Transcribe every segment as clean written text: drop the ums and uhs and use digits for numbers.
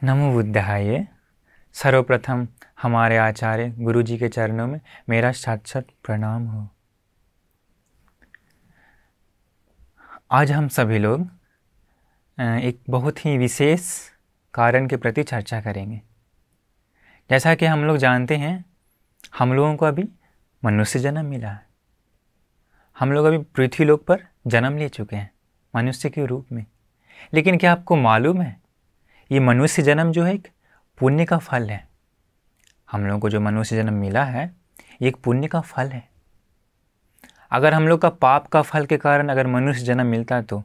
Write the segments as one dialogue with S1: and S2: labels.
S1: नमो बुद्धाय। सर्वप्रथम हमारे आचार्य गुरु जी के चरणों में मेरा शत प्रणाम हो। आज हम सभी लोग एक बहुत ही विशेष कारण के प्रति चर्चा करेंगे। जैसा कि हम लोग जानते हैं, हम लोगों को अभी मनुष्य जन्म मिला है। हम लोग अभी पृथ्वी लोक पर जन्म ले चुके हैं मनुष्य के रूप में। लेकिन क्या आपको मालूम है, ये मनुष्य जन्म जो है एक पुण्य का फल है। हम लोगों को जो मनुष्य जन्म मिला है ये एक पुण्य का फल है। अगर हम लोग का पाप का फल के कारण अगर मनुष्य जन्म मिलता तो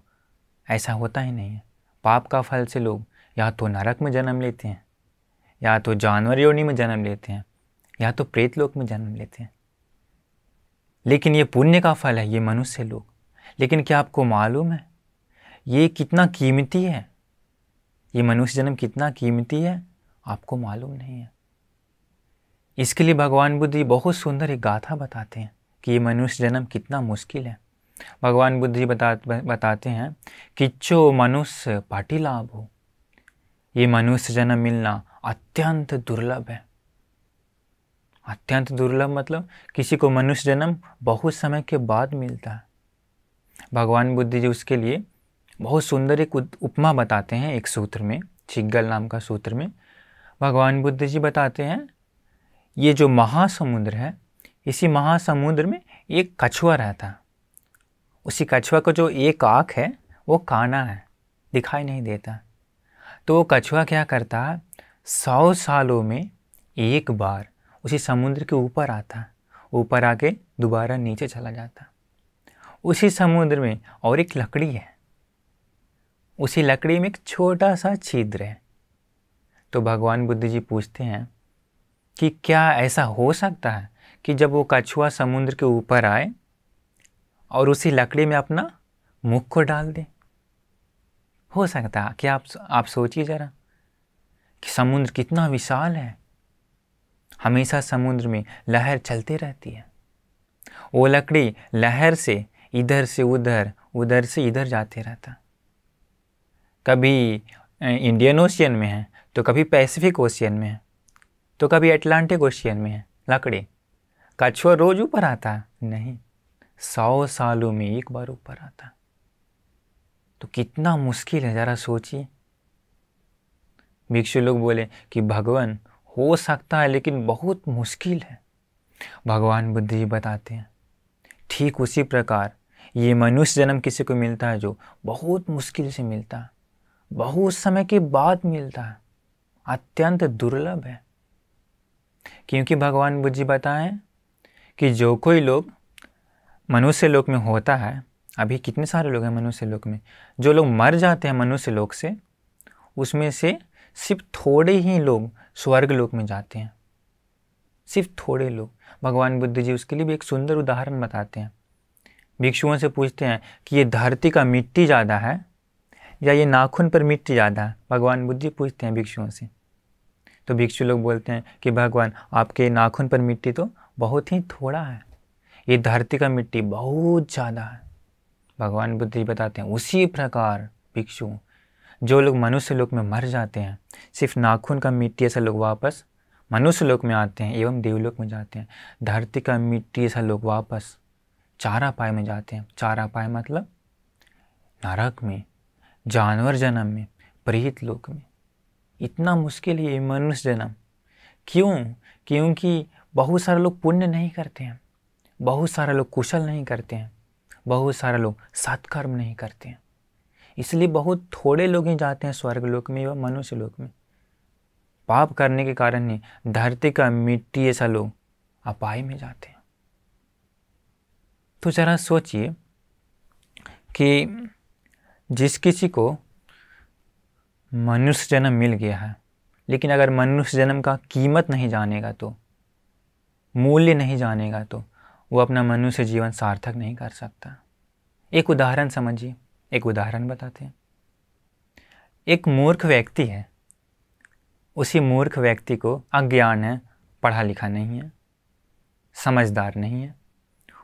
S1: ऐसा होता ही नहीं है। पाप का फल से लोग या तो नरक में जन्म लेते हैं, या तो जानवर योनि में जन्म लेते हैं, या तो प्रेत लोक में जन्म लेते हैं। लेकिन ये पुण्य का फल है, ये मनुष्य लोग। लेकिन क्या आपको मालूम है ये कितना कीमती है? ये मनुष्य जन्म कितना कीमती है आपको मालूम नहीं है। इसके लिए भगवान बुद्ध बहुत सुंदर एक गाथा बताते हैं कि ये मनुष्य जन्म कितना मुश्किल है। भगवान बुद्ध जी बताते हैं कि जो मनुष्य पाटी लाभ हो, ये मनुष्य जन्म मिलना अत्यंत दुर्लभ है। अत्यंत दुर्लभ मतलब किसी को मनुष्य जन्म बहुत समय के बाद मिलता है। भगवान बुद्ध जी उसके लिए बहुत सुंदर एक उपमा बताते हैं। एक सूत्र में, छिग्गल नाम का सूत्र में भगवान बुद्ध जी बताते हैं, ये जो महासमुद्र है, इसी महासमुद्र में एक कछुआ रहता है। उसी कछुआ को जो एक आँख है वो काना है, दिखाई नहीं देता। तो वो कछुआ क्या करता है, 100 सालों में एक बार उसी समुद्र के ऊपर आता है, ऊपर आके दोबारा नीचे चला जाता है। उसी समुद्र में और एक लकड़ी है, उसी लकड़ी में एक छोटा सा छिद्र है। तो भगवान बुद्ध जी पूछते हैं कि क्या ऐसा हो सकता है कि जब वो कछुआ समुद्र के ऊपर आए और उसी लकड़ी में अपना मुख को डाल दे? हो सकता है क्या? आप सोचिए जरा कि समुद्र कितना विशाल है। हमेशा समुद्र में लहर चलती रहती है। वो लकड़ी लहर से इधर से उधर, उधर से इधर जाते रहता। कभी इंडियन ओशियन में है, तो कभी पैसिफिक ओशियन में है, तो कभी अटलांटिक ओशियन में है लकड़ी। कछुआ रोज ऊपर आता है? नहीं, 100 सालों में एक बार ऊपर आता। तो कितना मुश्किल है, जरा सोचिए। भिक्षु लोग बोले कि भगवान हो सकता है लेकिन बहुत मुश्किल है। भगवान बुद्ध जी बताते हैं ठीक उसी प्रकार ये मनुष्य जन्म किसी को मिलता है जो बहुत मुश्किल से मिलता है, बहुत समय के बाद मिलता है, अत्यंत दुर्लभ है। क्योंकि भगवान बुद्ध जी बताएं कि जो कोई लोग मनुष्य लोक में होता है, अभी कितने सारे लोग हैं मनुष्य लोक में, जो लोग मर जाते हैं मनुष्य लोक से, उसमें से सिर्फ थोड़े ही लोग स्वर्ग लोक में जाते हैं। सिर्फ थोड़े लोग। भगवान बुद्ध जी उसके लिए भी एक सुंदर उदाहरण बताते हैं। भिक्षुओं से पूछते हैं कि ये धरती का मिट्टी ज़्यादा है या ये नाखून पर मिट्टी ज़्यादा है? भगवान बुद्ध जी पूछते हैं भिक्षुओं से। तो भिक्षु लोग बोलते हैं कि भगवान आपके नाखून पर मिट्टी तो बहुत ही थोड़ा है, ये धरती का मिट्टी बहुत ज़्यादा है। भगवान बुद्ध जी बताते हैं उसी प्रकार भिक्षु जो लोग मनुष्य लोक में मर जाते हैं, सिर्फ नाखून का मिट्टी ऐसा लोग वापस मनुष्य लोक में आते हैं एवं देवलोक में जाते हैं। धरती का मिट्टी ऐसा लोग वापस चारा पाए में जाते हैं। चारा पाए मतलब नरक में, जानवर जन्म में, प्रेत लोक में। इतना मुश्किल है ये मनुष्य जन्म। क्यों? क्योंकि बहुत सारे लोग पुण्य नहीं करते हैं, बहुत सारे लोग कुशल नहीं करते हैं, बहुत सारे लोग सत्कर्म नहीं करते हैं। इसलिए बहुत थोड़े लोग ही जाते हैं स्वर्ग लोक में व मनुष्य लोक में। पाप करने के कारण ही धरती का मिट्टी ऐसा लोग अपाय में जाते हैं। तो जरा सोचिए कि जिस किसी को मनुष्य जन्म मिल गया है, लेकिन अगर मनुष्य जन्म का कीमत नहीं जानेगा, तो मूल्य नहीं जानेगा, तो वो अपना मनुष्य जीवन सार्थक नहीं कर सकता। एक उदाहरण समझिए, एक उदाहरण बताते हैं। एक मूर्ख व्यक्ति है, उसी मूर्ख व्यक्ति को अज्ञान है, पढ़ा लिखा नहीं है, समझदार नहीं है।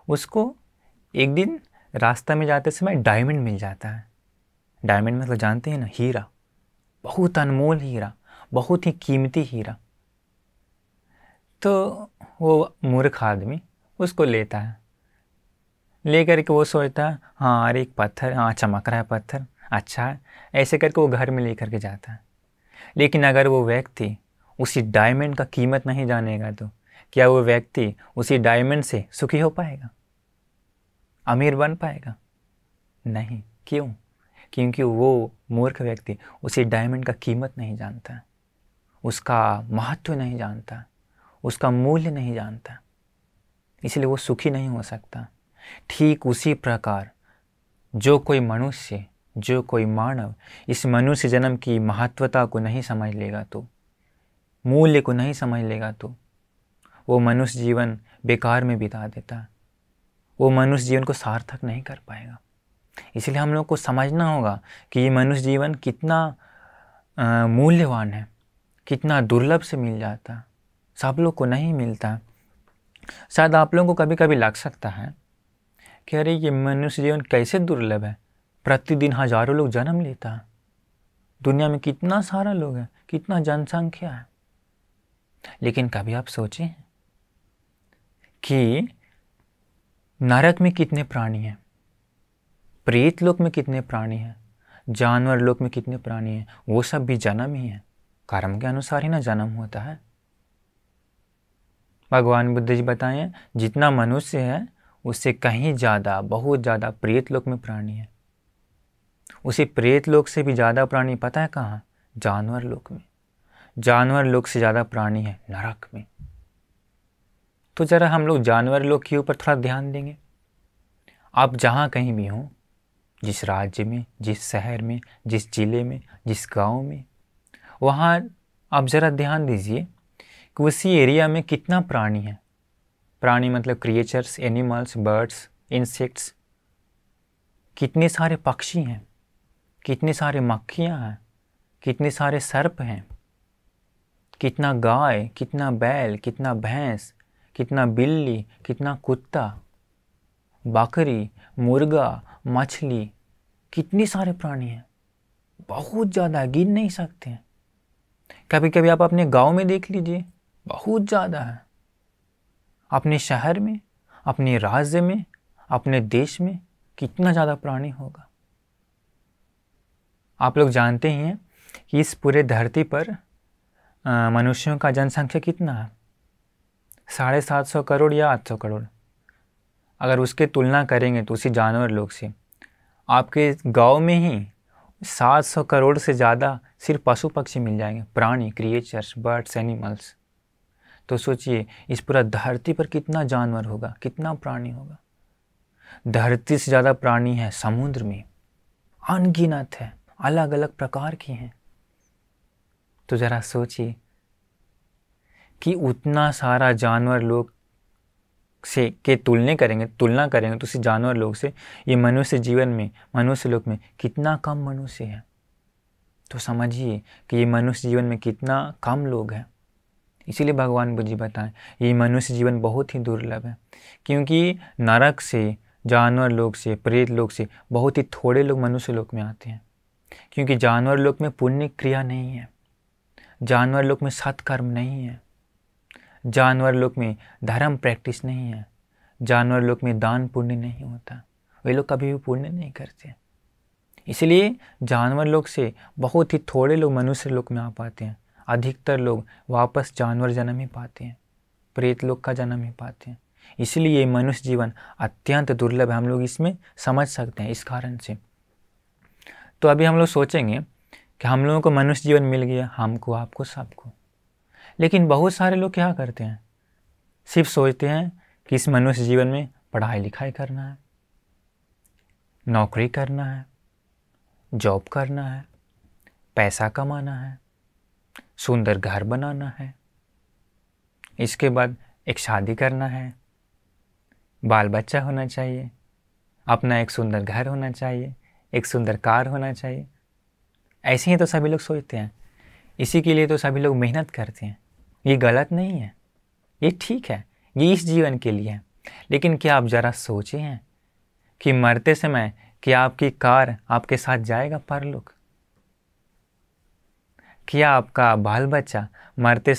S1: उसको एक दिन रास्ता में जाते समय डायमंड मिल जाता है। डायमंड मतलब जानते हैं ना, हीरा, बहुत अनमोल हीरा, बहुत ही कीमती हीरा। तो वो मूर्ख आदमी उसको लेता है, लेकर के वो सोचता है हाँ अरे एक पत्थर, हाँ चमक रहा है पत्थर, अच्छा है, ऐसे करके वो घर में लेकर के जाता है। लेकिन अगर वो व्यक्ति उसी डायमंड का कीमत नहीं जानेगा तो क्या वो व्यक्ति उसी डायमंड से सुखी हो पाएगा, अमीर बन पाएगा? नहीं। क्यों? क्योंकि वो मूर्ख व्यक्ति उसी डायमंड का कीमत नहीं जानता, उसका महत्व नहीं जानता, उसका मूल्य नहीं जानता, इसलिए वो सुखी नहीं हो सकता। ठीक उसी प्रकार जो कोई मनुष्य, जो कोई मानव इस मनुष्य जन्म की महत्वता को नहीं समझ लेगा, तो मूल्य को नहीं समझ लेगा, तो वो मनुष्य जीवन बेकार में बिता देता, वो मनुष्य जीवन को सार्थक नहीं कर पाएगा। इसलिए हम लोग को समझना होगा कि ये मनुष्य जीवन कितना मूल्यवान है, कितना दुर्लभ से मिल जाता, सब लोग को नहीं मिलता। शायद आप लोगों को कभी कभी लग सकता है कि अरे ये मनुष्य जीवन कैसे दुर्लभ है, प्रतिदिन हजारों लोग जन्म लेता है, दुनिया में कितना सारा लोग है, कितना जनसंख्या है। लेकिन कभी आप सोचे कि नरक में कितने प्राणी हैं, प्रेत लोक में कितने प्राणी हैं, जानवर लोक में कितने प्राणी हैं? वो सब भी जन्म ही है, कर्म के अनुसार ही ना जन्म होता है। भगवान बुद्ध जी बताएं जितना मनुष्य है उससे कहीं ज़्यादा, बहुत ज़्यादा प्रेत लोक में प्राणी है। उसी प्रेत लोक से भी ज़्यादा प्राणी पता है कहाँ? जानवर लोक में। जानवर लोक से ज़्यादा प्राणी है नरक में। तो ज़रा हम लोग जानवर लोक के ऊपर थोड़ा ध्यान देंगे। आप जहाँ कहीं भी हों, जिस राज्य में, जिस शहर में, जिस जिले में, जिस गांव में, वहाँ आप ज़रा ध्यान दीजिए कि उसी एरिया में कितना प्राणी है। प्राणी मतलब क्रिएचर्स, एनिमल्स, बर्ड्स, इंसेक्ट्स, कितने सारे पक्षी हैं, कितने सारे मक्खियाँ हैं, कितने सारे सर्प हैं, कितना गाय, कितना बैल, कितना भैंस, कितना बिल्ली, कितना कुत्ता, बकरी, मुर्गा, मछली, कितने सारे प्राणी हैं, बहुत ज़्यादा, गिन नहीं सकते हैं। कभी कभी आप अपने गांव में देख लीजिए, बहुत ज़्यादा है। अपने शहर में, अपने राज्य में, अपने देश में कितना ज़्यादा प्राणी होगा। आप लोग जानते ही हैं कि इस पूरे धरती पर मनुष्यों का जनसंख्या कितना है? 750 करोड़ या 800 करोड़। अगर उसके तुलना करेंगे तो उसी जानवर लोग से आपके गांव में ही 700 करोड़ से ज़्यादा सिर्फ पशु पक्षी मिल जाएंगे, प्राणी, क्रिएचर्स, बर्ड्स, एनिमल्स। तो सोचिए इस पूरा धरती पर कितना जानवर होगा, कितना प्राणी होगा। धरती से ज़्यादा प्राणी है समुद्र में, अनगिनत है, अलग अलग प्रकार की हैं। तो ज़रा सोचिए कि उतना सारा जानवर लोग से के तुलना करेंगे तो उसी जानवर लोग से ये मनुष्य जीवन में, मनुष्य लोक में कितना कम मनुष्य है। तो समझिए कि ये मनुष्य जीवन में कितना कम लोग हैं। इसीलिए भगवान बुद्ध जी बताएं ये मनुष्य जीवन बहुत ही दुर्लभ है, क्योंकि नरक से, जानवर लोक से, प्रेत लोक से बहुत ही थोड़े लोग मनुष्य लोक में आते हैं। क्योंकि जानवर लोक में पुण्य क्रिया नहीं है, जानवर लोक में सत्कर्म नहीं है, जानवर लोक में धर्म प्रैक्टिस नहीं है, जानवर लोक में दान पुण्य नहीं होता, वे लोग कभी भी पुण्य नहीं करते। इसलिए जानवर लोक से बहुत ही थोड़े लोग मनुष्य लोक में आ पाते हैं। अधिकतर लोग वापस जानवर जन्म ही पाते हैं, प्रेत लोक का जन्म ही पाते हैं। इसलिए ये मनुष्य जीवन अत्यंत दुर्लभ है, हम लोग इसमें समझ सकते हैं इस कारण से। तो अभी हम लोग सोचेंगे कि हम लोगों को मनुष्य जीवन मिल गया, हमको, आपको, सबको। लेकिन बहुत सारे लोग क्या करते हैं, सिर्फ सोचते हैं कि इस मनुष्य जीवन में पढ़ाई लिखाई करना है, नौकरी करना है, जॉब करना है, पैसा कमाना है, सुंदर घर बनाना है, इसके बाद एक शादी करना है, बाल बच्चा होना चाहिए, अपना एक सुंदर घर होना चाहिए, एक सुंदर कार होना चाहिए। ऐसे ही तो सभी लोग सोचते हैं, इसी के लिए तो सभी लोग मेहनत करते हैं। ये गलत नहीं है, ये ठीक है, ये इस जीवन के लिए है। लेकिन क्या आप ज़रा सोचे हैं कि मरते समय क्या आपकी कार आपके साथ जाएगा परलोक? क्या आपका बाल बच्चा मरते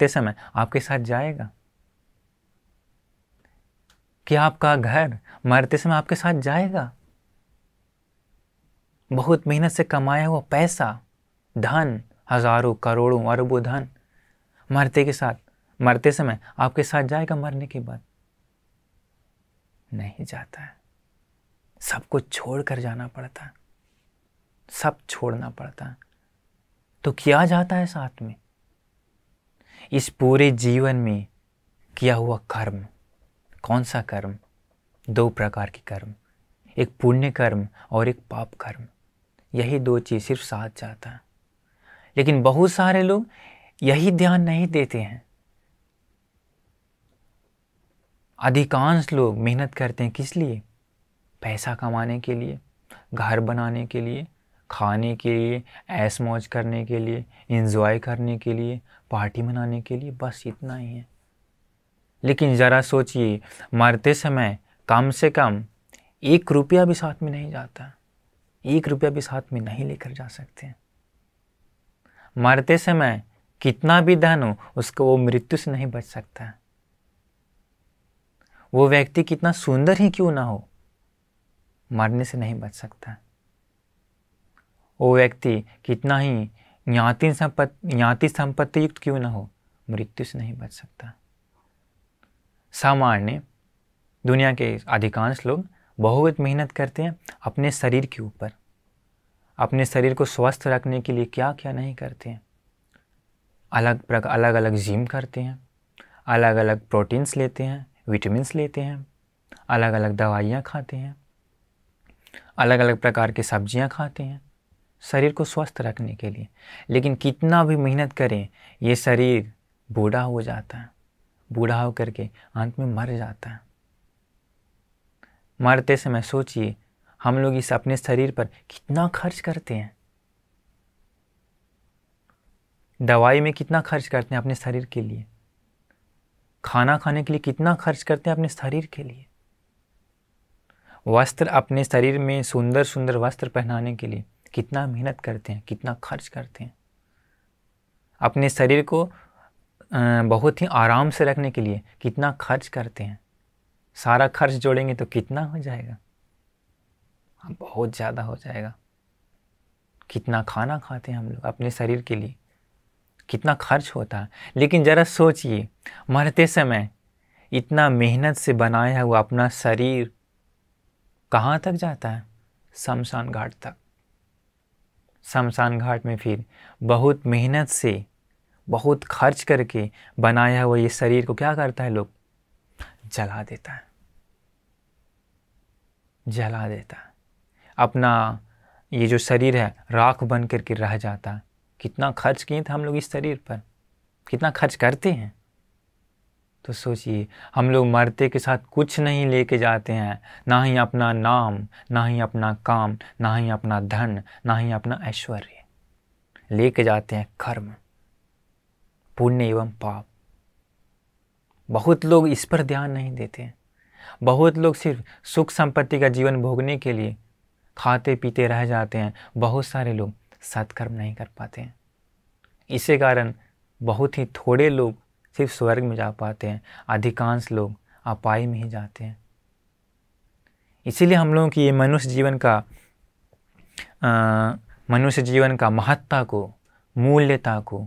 S1: समय आपके साथ जाएगा? क्या आपका घर मरते समय आपके साथ जाएगा? बहुत मेहनत से कमाया हुआ पैसा, धन, हजारों करोड़ों अरबों धन मरते समय आपके साथ जाएगा? मरने के बाद नहीं जाता है। सब कुछ छोड़ कर जाना पड़ता है, सब छोड़ना पड़ता है। तो किया जाता है साथ में। इस पूरे जीवन में किया हुआ कर्म, कौन सा कर्म? 2 प्रकार के कर्म, एक पुण्य कर्म और एक पाप कर्म। यही 2 चीज़ सिर्फ साथ जाता है। लेकिन बहुत सारे लोग यही ध्यान नहीं देते हैं। अधिकांश लोग मेहनत करते हैं किस लिए? पैसा कमाने के लिए, घर बनाने के लिए, खाने के लिए, ऐश मौज करने के लिए, एंजॉय करने के लिए, पार्टी मनाने के लिए, बस इतना ही है। लेकिन ज़रा सोचिए, मरते समय कम से कम 1 रुपया भी साथ में नहीं जाता, 1 रुपया भी साथ में नहीं लेकर जा सकते। मरते समय कितना भी धन हो, उसको वो मृत्यु से नहीं बच सकता। वो व्यक्ति कितना सुंदर ही क्यों ना हो, मरने से नहीं बच सकता। वो व्यक्ति कितना ही ज्ञाति संपत्ति युक्त क्यों ना हो, मृत्यु से नहीं बच सकता। सामान्य दुनिया के अधिकांश लोग बहुत मेहनत करते हैं अपने शरीर के ऊपर। अपने शरीर को स्वस्थ रखने के लिए क्या क्या नहीं करते हैं। अलग अलग जिम करते हैं, अलग अलग प्रोटीन्स लेते हैं, विटामिन्स लेते हैं, अलग अलग दवाइयाँ खाते हैं, अलग अलग प्रकार की सब्जियाँ खाते हैं शरीर को स्वस्थ रखने के लिए। लेकिन कितना भी मेहनत करें, ये शरीर बूढ़ा हो जाता है, बूढ़ा हो करके अंत में मर जाता है। मरते समय सोचिए, हम लोग इस अपने शरीर पर कितना खर्च करते हैं। दवाई में कितना खर्च करते हैं अपने शरीर के लिए, खाना खाने के लिए कितना खर्च करते हैं अपने शरीर के लिए, वस्त्र अपने शरीर में सुंदर सुंदर वस्त्र पहनाने के लिए कितना मेहनत करते हैं, कितना खर्च करते हैं। अपने शरीर को बहुत ही आराम से रखने के लिए कितना खर्च करते हैं। सारा खर्च जोड़ेंगे तो कितना हो जाएगा? बहुत ज़्यादा हो जाएगा। कितना खाना खाते हैं हम लोग अपने शरीर के लिए, कितना खर्च होता है। लेकिन ज़रा सोचिए, मरते समय इतना मेहनत से बनाया हुआ अपना शरीर कहाँ तक जाता है? शमशान घाट तक। शमशान घाट में फिर बहुत मेहनत से, बहुत खर्च करके बनाया हुआ ये शरीर को क्या करता है? लोग जला देता है, जला देता है। अपना ये जो शरीर है राख बन करके रह जाता है। कितना खर्च किए थे हम लोग इस शरीर पर, कितना खर्च करते हैं। तो सोचिए, हम लोग मरते के साथ कुछ नहीं लेके जाते हैं, ना ही अपना नाम, ना ही अपना काम, ना ही अपना धन, ना ही अपना ऐश्वर्य। लेके जाते हैं कर्म, पुण्य एवं पाप। बहुत लोग इस पर ध्यान नहीं देते हैं। बहुत लोग सिर्फ सुख संपत्ति का जीवन भोगने के लिए खाते पीते रह जाते हैं। बहुत सारे लोग सत्कर्म नहीं कर पाते हैं। इसी कारण बहुत ही थोड़े लोग सिर्फ स्वर्ग में जा पाते हैं, अधिकांश लोग अपाय में ही जाते हैं। इसीलिए हम लोगों की ये मनुष्य जीवन का महत्ता को, मूल्यता को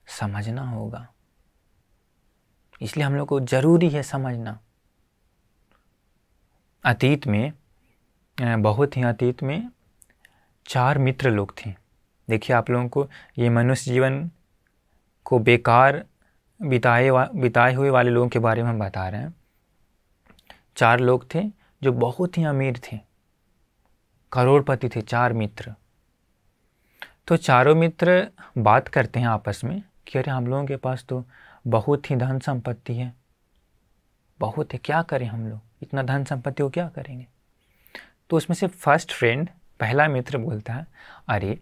S1: समझना होगा। इसलिए हम लोग को जरूरी है समझना। अतीत में, बहुत ही अतीत में 4 मित्र लोग थे। देखिए, आप लोगों को ये मनुष्य जीवन को बेकार बिताए हुए वाले लोगों के बारे में हम बता रहे हैं। 4 लोग थे जो बहुत ही अमीर थे, करोड़पति थे, 4 मित्र। तो चारों मित्र बात करते हैं आपस में कि अरे हम लोगों के पास तो बहुत ही धन संपत्ति है, बहुत है, क्या करें हम लोग, इतना धन संपत्ति को क्या करेंगे। तो उसमें से फर्स्ट फ्रेंड, पहला मित्र बोलता है, अरे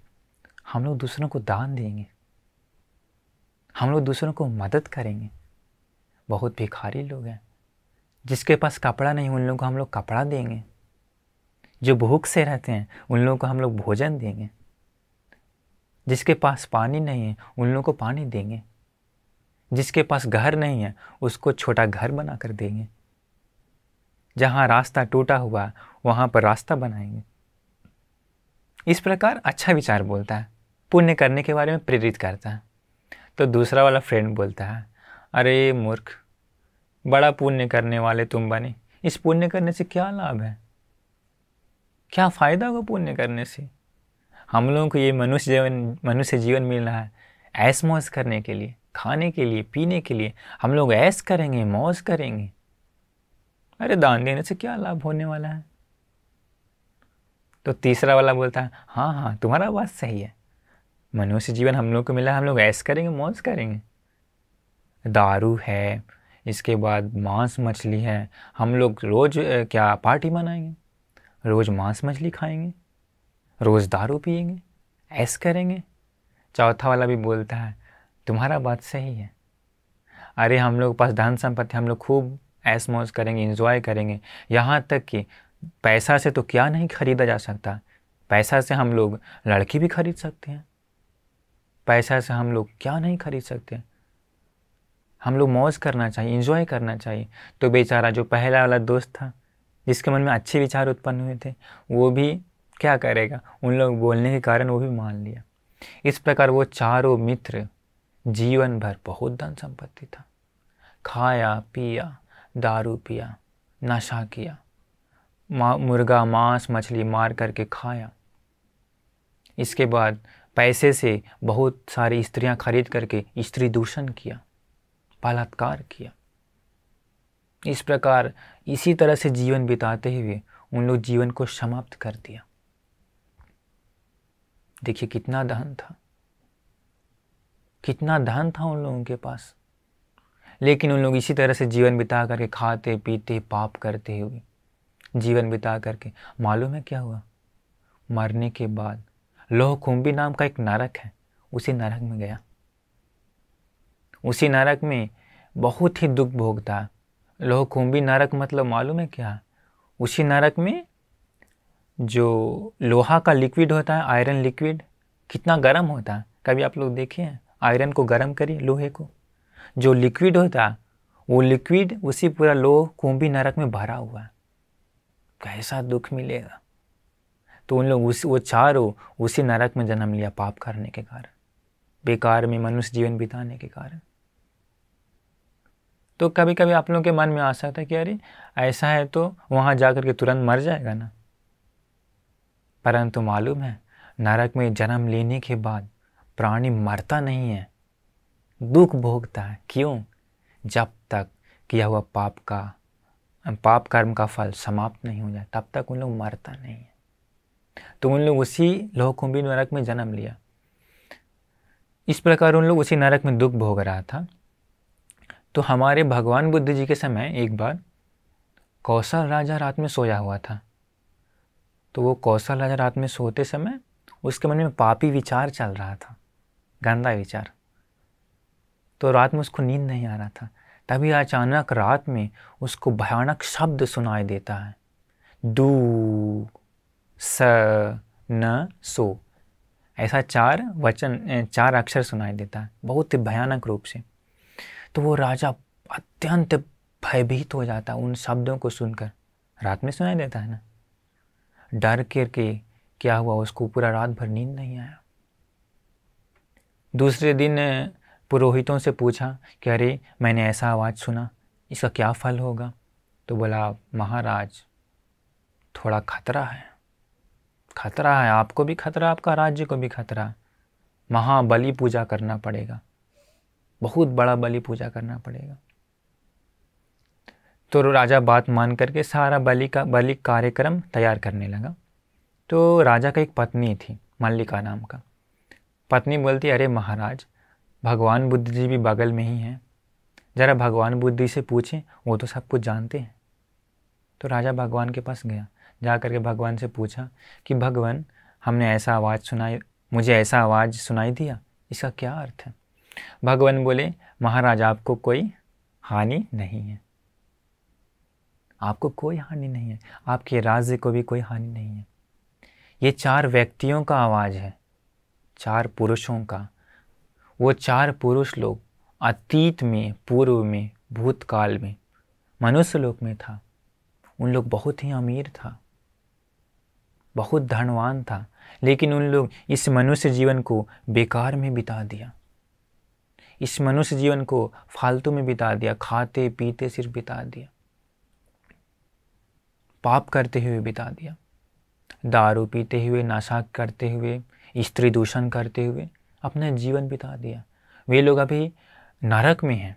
S1: हम लोग दूसरों को दान देंगे, हम लोग दूसरों को मदद करेंगे। बहुत भिखारी लोग हैं, जिसके पास कपड़ा नहीं उन लोगों को हम लोग कपड़ा देंगे, जो भूख से रहते हैं उन लोगों को हम लोग भोजन देंगे। जिसके पास पानी नहीं है उन लोगों को पानी देंगे, जिसके पास घर नहीं है उसको छोटा घर बना कर देंगे, जहाँ रास्ता टूटा हुआ है वहाँ पर रास्ता बनाएंगे। इस प्रकार अच्छा विचार बोलता है, पुण्य करने के बारे में प्रेरित करता है। तो दूसरा वाला फ्रेंड बोलता है, अरे मूर्ख, बड़ा पुण्य करने वाले तुम बने, इस पुण्य करने से क्या लाभ है, क्या फ़ायदा होगा पुण्य करने से? हम लोगों को ये मनुष्य जीवन मिल रहा है ऐश मौज करने के लिए, खाने के लिए, पीने के लिए। हम लोग ऐश करेंगे, मौज करेंगे, अरे दान देने से क्या लाभ होने वाला है? तो तीसरा वाला बोलता है, हाँ हाँ तुम्हारा बात सही है, मनुष्य जीवन हम लोग को मिला है, हम लोग ऐश करेंगे, मौज करेंगे, दारू है, इसके बाद मांस मछली है, हम लोग रोज़ क्या पार्टी मनाएंगे, रोज़ मांस मछली खाएंगे, रोज़ दारू पिएंगे, ऐश करेंगे। चौथा वाला भी बोलता है, तुम्हारा बात सही है, अरे हम लोग पास धन संपत्ति, हम लोग खूब ऐश मौज करेंगे, एंजॉय करेंगे, यहाँ तक कि पैसा से तो क्या नहीं खरीदा जा सकता, पैसा से हम लोग लड़की भी खरीद सकते हैं, पैसा से हम लोग क्या नहीं खरीद सकते। हम लोग मौज करना चाहिए, एंजॉय करना चाहिए। तो बेचारा जो पहला वाला दोस्त था जिसके मन में अच्छे विचार उत्पन्न हुए थे, वो भी क्या करेगा, उन लोग बोलने के कारण वो भी मान लिया। इस प्रकार वो चारों मित्र जीवन भर बहुत धन संपत्ति था, खाया पिया, दारू पिया, नशा किया, मुर्गा मांस मछली मार करके खाया, इसके बाद पैसे से बहुत सारी स्त्रियां खरीद करके स्त्री दूषण किया, बलात्कार किया। इस प्रकार इसी तरह से जीवन बिताते हुए उन लोग जीवन को समाप्त कर दिया। देखिए कितना धन था, कितना धन था उन लोगों के पास, लेकिन उन लोग इसी तरह से जीवन बिता करके खाते पीते पाप करते हुए जीवन बिता करके मालूम है क्या हुआ? मरने के बाद लोहकुंभी नाम का एक नरक है, उसी नरक में गया। उसी नरक में बहुत ही दुख भोगता है। लोहकुंभी नरक मतलब मालूम है क्या? उसी नरक में जो लोहा का लिक्विड होता है, आयरन लिक्विड, कितना गर्म होता है। कभी आप लोग देखे हैं? आयरन को गर्म करिए, लोहे को, जो लिक्विड होता है वो लिक्विड उसी पूरा लोहकुंभी नरक में भरा हुआ है। कैसा दुख मिलेगा। तो उन लोग वो चारों उसी नरक में जन्म लिया, पाप करने के कारण, बेकार में मनुष्य जीवन बिताने के कारण। तो कभी कभी आप लोगों के मन में आ सकता है कि अरे ऐसा है तो वहाँ जाकर के तुरंत मर जाएगा ना। परंतु मालूम है, नरक में जन्म लेने के बाद प्राणी मरता नहीं है, दुख भोगता है। क्यों? जब तक किया हुआ पाप कर्म का फल समाप्त नहीं हो जाए तब तक उन लोग मरता नहीं है। तो उन लोग उसी लोहकुंभी नरक में जन्म लिया। इस प्रकार उन लोग उसी नरक में दुख भोग रहा था। तो हमारे भगवान बुद्ध जी के समय एक बार कौशल राजा रात में सोया हुआ था। तो वो कौशल राजा रात में सोते समय उसके मन में पापी विचार चल रहा था, गंदा विचार। तो रात में उसको नींद नहीं आ रहा था। तभी अचानक रात में उसको भयानक शब्द सुनाई देता है, दू स न सो, ऐसा 4 अक्षर सुनाई देता है, बहुत ही भयानक रूप से। तो वो राजा अत्यंत भयभीत हो जाता है उन शब्दों को सुनकर। रात में सुनाई देता है ना, डर के क्या हुआ, उसको पूरा रात भर नींद नहीं आया। दूसरे दिन पुरोहितों से पूछा कि अरे मैंने ऐसा आवाज़ सुना, इसका क्या फल होगा? तो बोला, महाराज थोड़ा खतरा है, आपको भी खतरा, आपका राज्य को भी खतरा, महाबली पूजा करना पड़ेगा, बहुत बड़ा बलि पूजा करना पड़ेगा। तो राजा बात मान करके सारा बलि कार्यक्रम तैयार करने लगा। तो राजा का एक पत्नी थी, मल्लिका नाम का। पत्नी बोलती, अरे महाराज भगवान बुद्ध जी भी बगल में ही हैं, ज़रा भगवान बुद्ध जी से पूछें, वो तो सब कुछ जानते हैं। तो राजा भगवान के पास गया, जा करके भगवान से पूछा कि भगवान हमने ऐसा आवाज़ सुनाई, मुझे ऐसा आवाज़ सुनाई दिया, इसका क्या अर्थ है? भगवान बोले, महाराज आपको कोई हानि नहीं है, आपको कोई हानि नहीं है, आपके राज्य को भी कोई हानि नहीं है। ये 4 व्यक्तियों का आवाज़ है, 4 पुरुषों का। वो 4 पुरुष लोग अतीत में, पूर्व में, भूतकाल में मनुष्य लोक में था। उन लोग बहुत ही अमीर था, बहुत धनवान था, लेकिन उन लोग इस मनुष्य जीवन को बेकार में बिता दिया। इस मनुष्य जीवन को फालतू में बिता दिया, खाते पीते सिर्फ बिता दिया, पाप करते हुए बिता दिया, दारू पीते हुए, नशा करते हुए, स्त्री दूषण करते हुए अपना जीवन बिता दिया। वे लोग अभी नरक में हैं,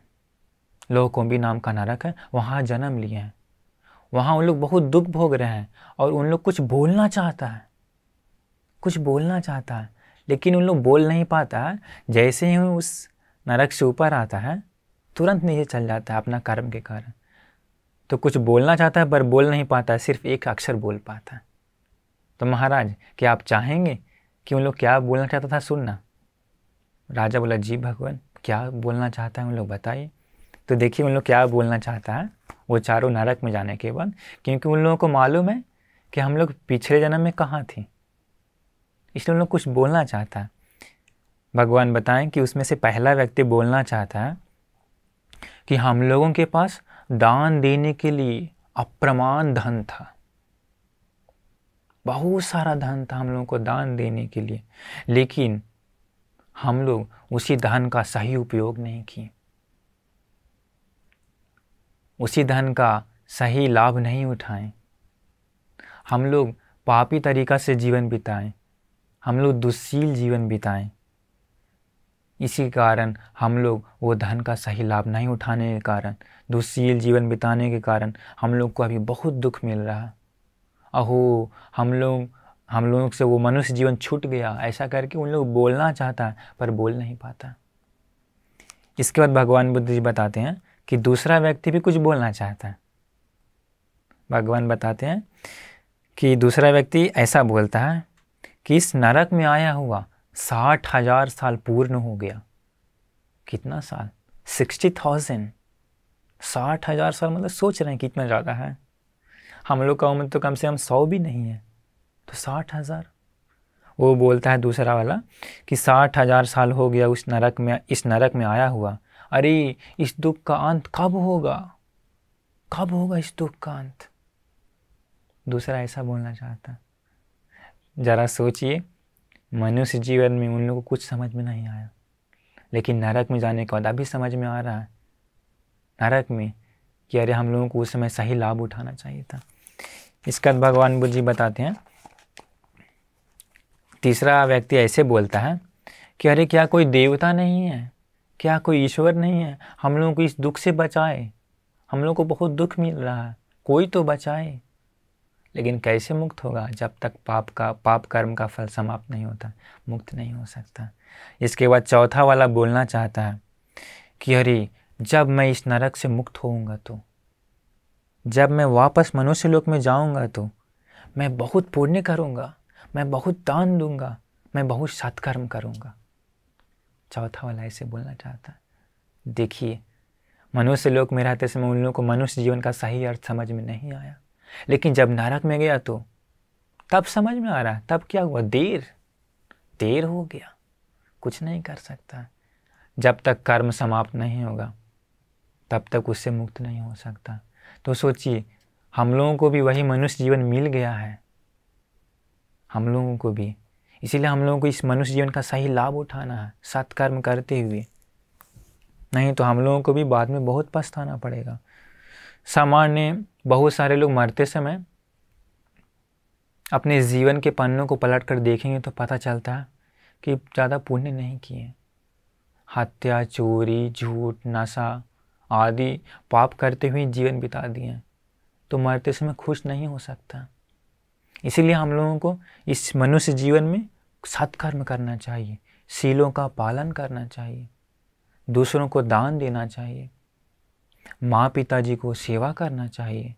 S1: लोकोंबी नाम का नरक है, वहाँ जन्म लिए हैं। वहाँ उन लोग बहुत दुख भोग रहे हैं और उन लोग कुछ बोलना चाहता है, कुछ बोलना चाहता है, लेकिन उन लोग बोल नहीं पाता है। जैसे ही उस नरक से ऊपर आता है तुरंत नीचे चल जाता है अपना कर्म के कारण। तो कुछ बोलना चाहता है पर बोल नहीं पाता है, सिर्फ एक अक्षर बोल पाता है। तो महाराज क्या आप चाहेंगे कि उन लोग क्या बोलना चाहता था सुनना? राजा बोला जी भगवान, क्या बोलना चाहता है उन लोग बताइए। तो देखिए उन लोग क्या बोलना चाहता है वो चारों नरक में जाने के बाद, क्योंकि उन लोगों को मालूम है कि हम लोग पिछले जन्म में कहाँ थे, इसलिए उन लोग कुछ बोलना चाहता है। भगवान बताएं कि उसमें से पहला व्यक्ति बोलना चाहता है कि हम लोगों के पास दान देने के लिए अप्रमाण धन था, बहुत सारा धन था हम लोगों को दान देने के लिए, लेकिन हम लोग उसी धन का सही उपयोग नहीं किए, उसी धन का सही लाभ नहीं उठाएं। हम लोग पापी तरीका से जीवन बिताएं, हम लोग दुश्शील जीवन बिताएं। इसी कारण हम लोग वो धन का सही लाभ नहीं उठाने के कारण, दुश्शील जीवन बिताने के कारण हम लोग को अभी बहुत दुख मिल रहा है। अहो हम लोग से वो मनुष्य जीवन छूट गया, ऐसा करके उन लोग बोलना चाहता है पर बोल नहीं पाता। इसके बाद भगवान बुद्ध जी बताते हैं कि दूसरा व्यक्ति भी कुछ बोलना चाहता है। भगवान बताते हैं कि दूसरा व्यक्ति ऐसा बोलता है कि इस नरक में आया हुआ 60,000 साल पूर्ण हो गया। कितना साल? 60,000। 60,000 साल मतलब सोच रहे हैं कितना ज़्यादा है। हम लोग का उम्र तो कम से कम 100 भी नहीं है, तो 60,000। वो बोलता है दूसरा वाला कि 60,000 साल हो गया इस नरक में आया हुआ। अरे इस दुख का अंत कब होगा, कब होगा इस दुख का अंत? दूसरा ऐसा बोलना चाहता है। ज़रा सोचिए, मनुष्य जीवन में उन लोगों को कुछ समझ में नहीं आया, लेकिन नरक में जाने के बाद अभी समझ में आ रहा है नरक में कि अरे हम लोगों को उस समय सही लाभ उठाना चाहिए था। इसका भगवान बुद्ध जी बताते हैं, तीसरा व्यक्ति ऐसे बोलता है कि अरे क्या कोई देवता नहीं है, क्या कोई ईश्वर नहीं है, हम लोगों को इस दुख से बचाए, हम लोगों को बहुत दुख मिल रहा है, कोई तो बचाए। लेकिन कैसे मुक्त होगा जब तक पाप कर्म का फल समाप्त नहीं होता, मुक्त नहीं हो सकता। इसके बाद चौथा वाला बोलना चाहता है कि अरे जब मैं इस नरक से मुक्त होऊंगा, तो जब मैं वापस मनुष्य लोक में जाऊंगा तो मैं बहुत पुण्य करूंगा, मैं बहुत दान दूंगा, मैं बहुत सत्कर्म करूंगा। चौथा वाला ऐसे बोलना चाहता है। देखिए मनुष्य लोक में रहते समय उन लोगों को मनुष्य जीवन का सही अर्थ समझ में नहीं आया, लेकिन जब नरक में गया तो तब समझ में आ रहा है। तब क्या हुआ? देर हो गया, कुछ नहीं कर सकता। जब तक कर्म समाप्त नहीं होगा तब तक उससे मुक्त नहीं हो सकता। तो सोचिए हम लोगों को भी वही मनुष्य जीवन मिल गया है, हम लोगों को भी, इसीलिए हम लोगों को इस मनुष्य जीवन का सही लाभ उठाना है सत्कर्म करते हुए, नहीं तो हम लोगों को भी बाद में बहुत पछताना पड़ेगा। सामान्य बहुत सारे लोग मरते समय अपने जीवन के पन्नों को पलट कर देखेंगे तो पता चलता है कि ज़्यादा पुण्य नहीं किए। हत्या, चोरी, झूठ, नशा आदि पाप करते हुए जीवन बिता दिए, तो मरते समय खुश नहीं हो सकता। इसीलिए हम लोगों को इस मनुष्य जीवन में सत्कर्म करना चाहिए, शीलों का पालन करना चाहिए, दूसरों को दान देना चाहिए, माँ पिताजी को सेवा करना चाहिए,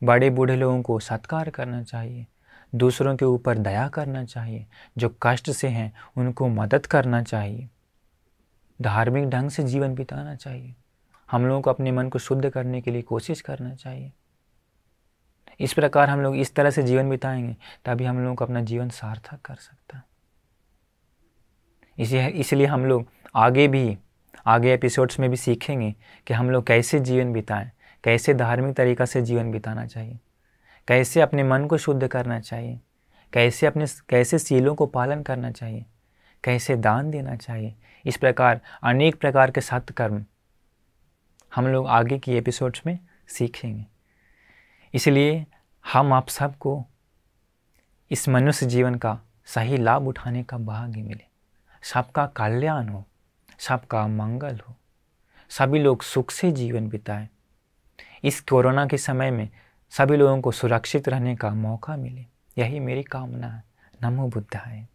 S1: बड़े बूढ़े लोगों को सत्कार करना चाहिए, दूसरों के ऊपर दया करना चाहिए, जो कष्ट से हैं उनको मदद करना चाहिए, धार्मिक ढंग से जीवन बिताना चाहिए। हम लोगों को अपने मन को शुद्ध करने के लिए कोशिश करना चाहिए। इस प्रकार हम लोग इस तरह से जीवन बिताएंगे तभी हम लोगों को अपना जीवन सार्थक कर सकता है। इसलिए हम लोग आगे एपिसोड्स में भी सीखेंगे कि हम लोग कैसे जीवन बिताएं, कैसे धार्मिक तरीक़ा से जीवन बिताना चाहिए, कैसे अपने मन को शुद्ध करना चाहिए, कैसे सीलों को पालन करना चाहिए, कैसे दान देना चाहिए। इस प्रकार अनेक प्रकार के सत्कर्म हम लोग आगे की एपिसोड्स में सीखेंगे। इसलिए हम आप सबको इस मनुष्य जीवन का सही लाभ उठाने का भाग्य मिले, सबका कल्याण हो, सबका मंगल हो, सभी लोग सुख से जीवन बिताएं। इस कोरोना के समय में सभी लोगों को सुरक्षित रहने का मौका मिले, यही मेरी कामना है। नमो बुद्धाय।